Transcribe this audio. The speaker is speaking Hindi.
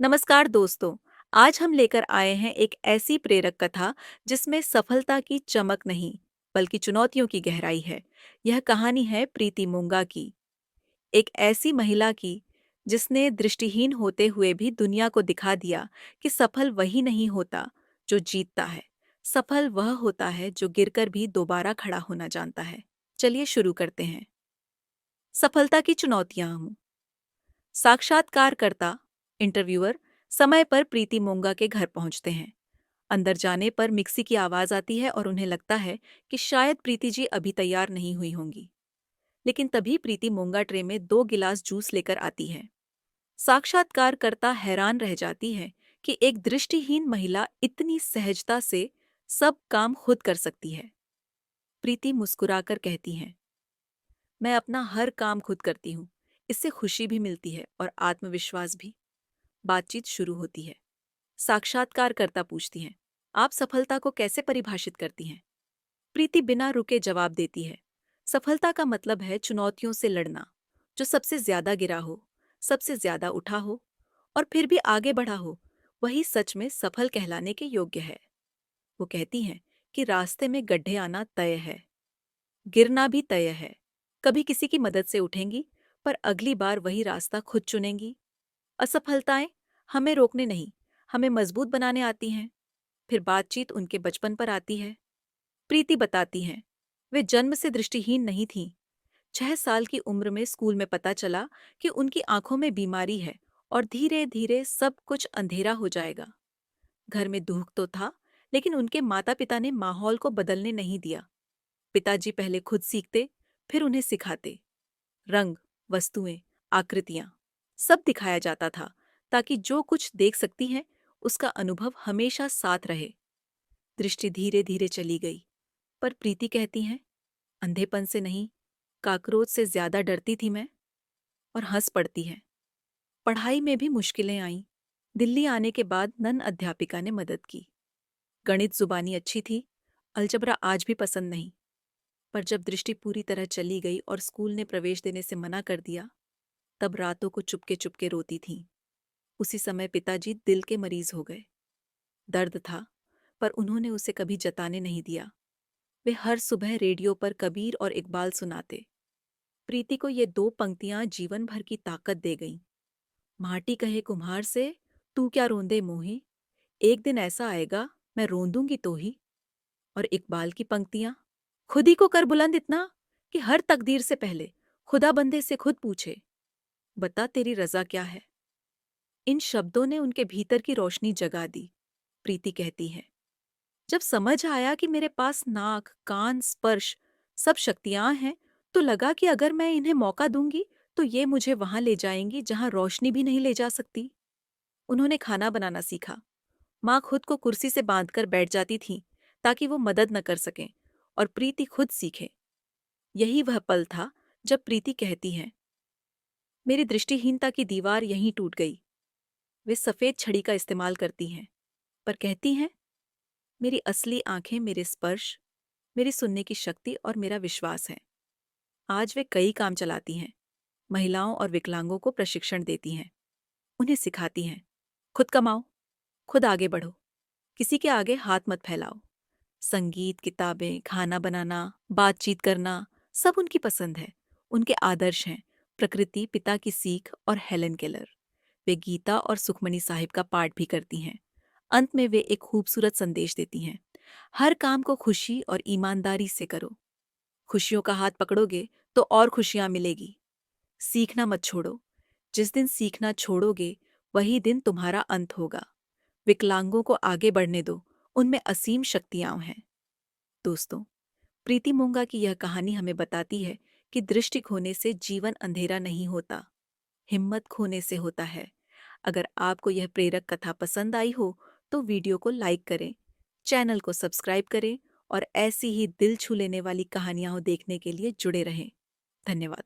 नमस्कार दोस्तों। आज हम लेकर आए हैं एक ऐसी प्रेरक कथा जिसमें सफलता की चमक नहीं बल्कि चुनौतियों की गहराई है। यह कहानी है प्रीति मूंगा की, एक ऐसी महिला की जिसने दृष्टिहीन होते हुए भी दुनिया को दिखा दिया कि सफल वही नहीं होता जो जीतता है। सफल वह होता है जो गिरकर भी दोबारा खड़ा होना जानता है। चलिए शुरू करते हैं। सफलता की चुनौतियां हूँ। साक्षात्कारकर्ता इंटरव्यूअर समय पर प्रीति मोंगा के घर पहुंचते हैं। अंदर जाने पर मिक्सी की आवाज आती है और उन्हें लगता है कि शायद प्रीति जी अभी तैयार नहीं हुई होंगी। लेकिन तभी प्रीति मोंगा ट्रे में 2 गिलास जूस लेकर आती है। साक्षात्कारकर्ता हैरान रह जाती है कि एक दृष्टिहीन महिला इतनी सहजता से सब काम खुद कर सकती है। प्रीति मुस्कुराकर कहती हैं, मैं अपना हर काम खुद करती हूँ। इससे खुशी भी मिलती है और आत्मविश्वास भी। बातचीत शुरू होती है। साक्षात्कारकर्ता पूछती हैं, आप सफलता को कैसे परिभाषित करती हैं? प्रीति बिना रुके जवाब देती है, सफलता का मतलब है चुनौतियों से लड़ना। जो सबसे ज्यादा गिरा हो, सबसे ज्यादा उठा हो और फिर भी आगे बढ़ा हो, वही सच में सफल कहलाने के योग्य है। वो कहती हैं कि रास्ते में गड्ढे आना तय है, गिरना भी तय है। कभी किसी की मदद से उठेंगी, पर अगली बार वही रास्ता खुद चुनेंगी। असफलताएं हमें रोकने नहीं, हमें मजबूत बनाने आती हैं। फिर बातचीत उनके बचपन पर आती है। प्रीति बताती हैं, वे जन्म से दृष्टिहीन नहीं थीं। 6 साल की उम्र में स्कूल में पता चला कि उनकी आंखों में बीमारी है और धीरे धीरे सब कुछ अंधेरा हो जाएगा। घर में दुख तो था, लेकिन उनके माता पिता ने माहौल को बदलने नहीं दिया। पिताजी पहले खुद सीखते, फिर उन्हें सिखाते। रंग, वस्तुएं, आकृतियां, सब दिखाया जाता था ताकि जो कुछ देख सकती हैं उसका अनुभव हमेशा साथ रहे। दृष्टि धीरे धीरे चली गई, पर प्रीति कहती हैं, अंधेपन से नहीं, काकरोच से ज्यादा डरती थी मैं। और हंस पड़ती है। पढ़ाई में भी मुश्किलें आईं। दिल्ली आने के बाद नन अध्यापिका ने मदद की। गणित जुबानी अच्छी थी, अलजबरा आज भी पसंद नहीं। पर जब दृष्टि पूरी तरह चली गई और स्कूल ने प्रवेश देने से मना कर दिया, तब रातों को चुपके चुपके रोती थीं। उसी समय पिताजी दिल के मरीज हो गए। दर्द था, पर उन्होंने उसे कभी जताने नहीं दिया। वे हर सुबह रेडियो पर कबीर और इकबाल सुनाते। प्रीति को ये 2 पंक्तियां जीवन भर की ताकत दे गईं। माटी कहे कुम्हार से, तू क्या रोंदे मोही, एक दिन ऐसा आएगा मैं रोंदूंगी तो ही। और इकबाल की पंक्तियां, खुद ही को कर बुलंद इतना कि हर तकदीर से पहले खुदा बंदे से खुद पूछे, बता तेरी रजा क्या है। इन शब्दों ने उनके भीतर की रोशनी जगा दी। प्रीति कहती है, जब समझ आया कि मेरे पास नाक, कान, स्पर्श सब शक्तियां हैं, तो लगा कि अगर मैं इन्हें मौका दूंगी तो ये मुझे वहां ले जाएंगी जहां रोशनी भी नहीं ले जा सकती। उन्होंने खाना बनाना सीखा। माँ खुद को कुर्सी से बांधकर बैठ जाती थीं ताकि वो मदद न कर सकें और प्रीति खुद सीखे। यही वह पल था जब प्रीति कहती हैं, मेरी दृष्टिहीनता की दीवार यहीं टूट गई। वे सफेद छड़ी का इस्तेमाल करती हैं, पर कहती हैं, मेरी असली आंखें मेरे स्पर्श, मेरी सुनने की शक्ति और मेरा विश्वास है। आज वे कई काम चलाती हैं, महिलाओं और विकलांगों को प्रशिक्षण देती हैं। उन्हें सिखाती हैं, खुद कमाओ, खुद आगे बढ़ो, किसी के आगे हाथ मत फैलाओ। संगीत, किताबें, खाना बनाना, बातचीत करना, सब उनकी पसंद है। उनके आदर्श हैं प्रकृति, पिता की सीख और हेलन केलर। वे गीता और सुखमणि साहिब का पाठ भी करती हैं। अंत में वे एक खूबसूरत संदेश देती हैं, हर काम को खुशी और ईमानदारी से करो। खुशियों का हाथ पकड़ोगे तो और खुशियां मिलेगी। सीखना मत छोड़ो। जिस दिन सीखना छोड़ोगे, वही दिन तुम्हारा अंत होगा। विकलांगों को आगे बढ़ने दो, उनमें असीम शक्तियां हैं। दोस्तों, प्रीति मूंगा की यह कहानी हमें बताती है कि दृष्टि खोने से जीवन अंधेरा नहीं होता, हिम्मत खोने से होता है। अगर आपको यह प्रेरक कथा पसंद आई हो तो वीडियो को लाइक करें, चैनल को सब्सक्राइब करें और ऐसी ही दिल छू लेने वाली कहानियां देखने के लिए जुड़े रहें। धन्यवाद।